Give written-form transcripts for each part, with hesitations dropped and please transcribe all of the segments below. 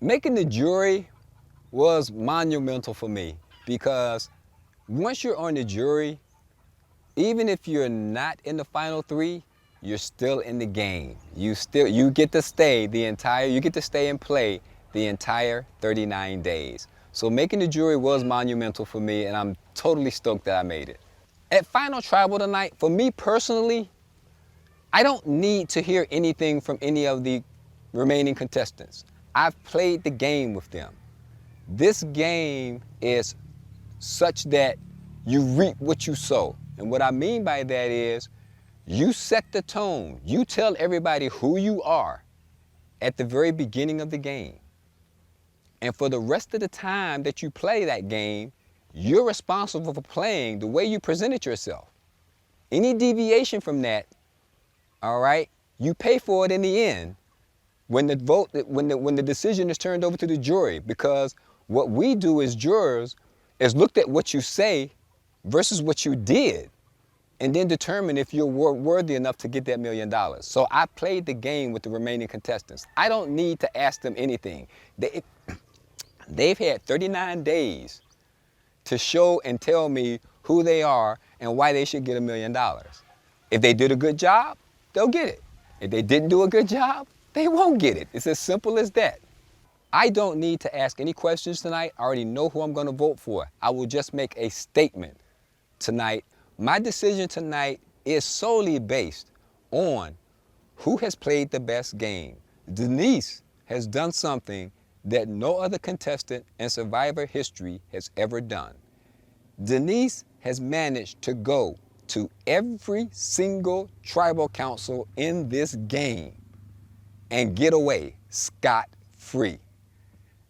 Making the jury was monumental for me because once you're on the jury, even if you're not in the final three, you're still in the game. You get to stay and play the entire 39 days. So making the jury was monumental for me, and I'm totally stoked that I made it. At Final Tribal tonight, for me personally, I don't need to hear anything from any of the remaining contestants. I've played the game with them. This game is such that you reap what you sow. And what I mean by that is you set the tone. You tell everybody who you are at the very beginning of the game. And for the rest of the time that you play that game, you're responsible for playing the way you presented yourself. Any deviation from that, all right, you pay for it in the end when the decision is turned over to the jury, because what we do as jurors is looked at what you say versus what you did, and then determine if you're worthy enough to get that $1 million. So I played the game with the remaining contestants. I don't need to ask them anything. They've had 39 days to show and tell me who they are and why they should get $1 million. If they did a good job, they'll get it. If they didn't do a good job, they won't get it. It's as simple as that. I don't need to ask any questions tonight. I already know who I'm going to vote for. I will just make a statement tonight. My decision tonight is solely based on who has played the best game. Denise has done something that no other contestant in Survivor history has ever done. Denise has managed to go to every single tribal council in this game and get away scot-free.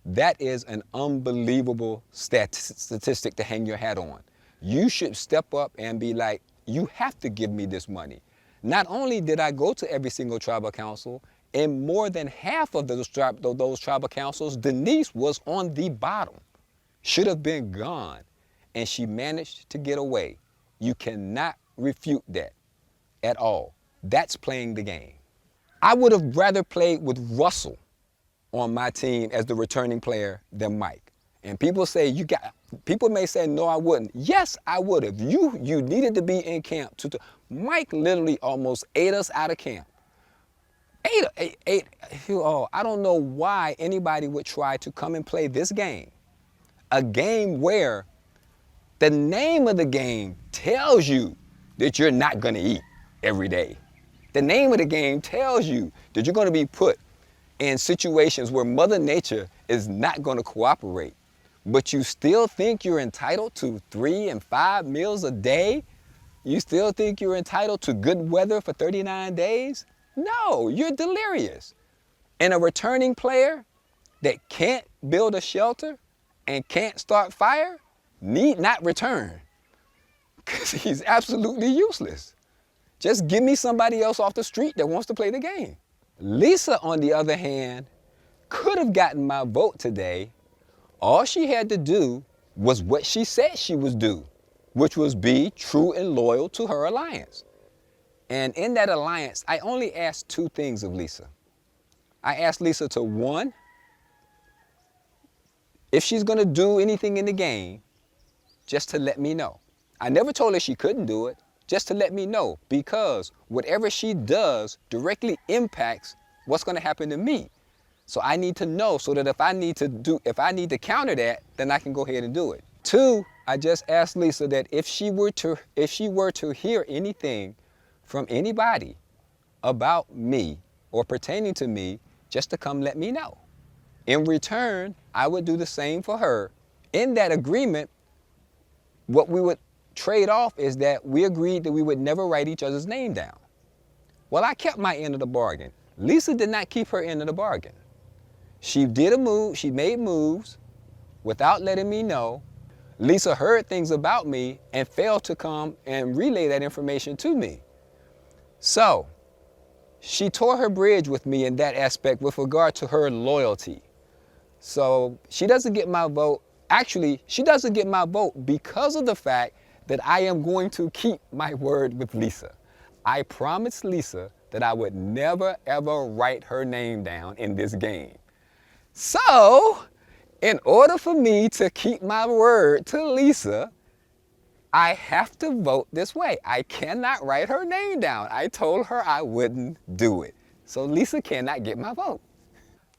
That is an unbelievable statistic to hang your hat on. You should step up and be like, you have to give me this money. Not only did I go to every single tribal council, in more than half of those tribal councils, Denise was on the bottom. Should have been gone, and she managed to get away. You cannot refute that at all. That's playing the game. I would have rather played with Russell on my team as the returning player than Mike. And people may say, no, I wouldn't. Yes, I would have. You needed to be in camp. Mike literally almost ate us out of camp. I don't know why anybody would try to come and play this game. A game where the name of the game tells you that you're not going to eat every day. The name of the game tells you that you're going to be put in situations where Mother Nature is not going to cooperate. But you still think you're entitled to 3 and 5 meals a day? You still think you're entitled to good weather for 39 days? No, you're delirious. And a returning player that can't build a shelter and can't start fire need not return, because he's absolutely useless. Just give me somebody else off the street that wants to play the game. Lisa, on the other hand, could have gotten my vote today. All she had to do was what she said she would do, which was be true and loyal to her alliance. And in that alliance, I only asked 2 things of Lisa. I asked Lisa to, 1, if she's going to do anything in the game, just to let me know. I never told her she couldn't do it, just to let me know, because whatever she does directly impacts what's going to happen to me. So I need to know so that if I need to counter that, then I can go ahead and do it. 2, I just asked Lisa that if she were to hear anything from anybody about me or pertaining to me, just to come let me know. In return, I would do the same for her. In that agreement, what we would trade off is that we agreed that we would never write each other's name down. Well, I kept my end of the bargain. Lisa did not keep her end of the bargain. She did a move, she made moves without letting me know. Lisa heard things about me and failed to come and relay that information to me. So, she tore her bridge with me in that aspect with regard to her loyalty. So, she doesn't get my vote. Actually, she doesn't get my vote because of the fact that I am going to keep my word with Lisa. I promised Lisa that I would never, ever write her name down in this game. So, in order for me to keep my word to Lisa, I have to vote this way. I cannot write her name down. I told her I wouldn't do it. So Lisa cannot get my vote.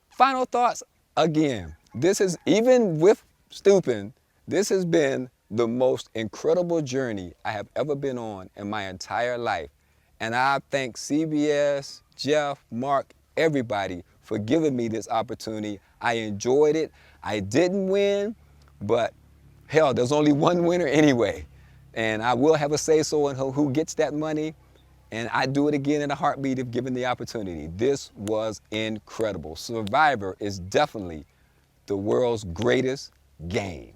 Final thoughts again. This is, even with stooping, this has been the most incredible journey I have ever been on in my entire life. And I thank CBS, Jeff, Mark, everybody for giving me this opportunity. I enjoyed it. I didn't win, but hell, there's only one winner anyway. And I will have a say-so in who gets that money. And I'd do it again in a heartbeat if given the opportunity. This was incredible. Survivor is definitely the world's greatest game.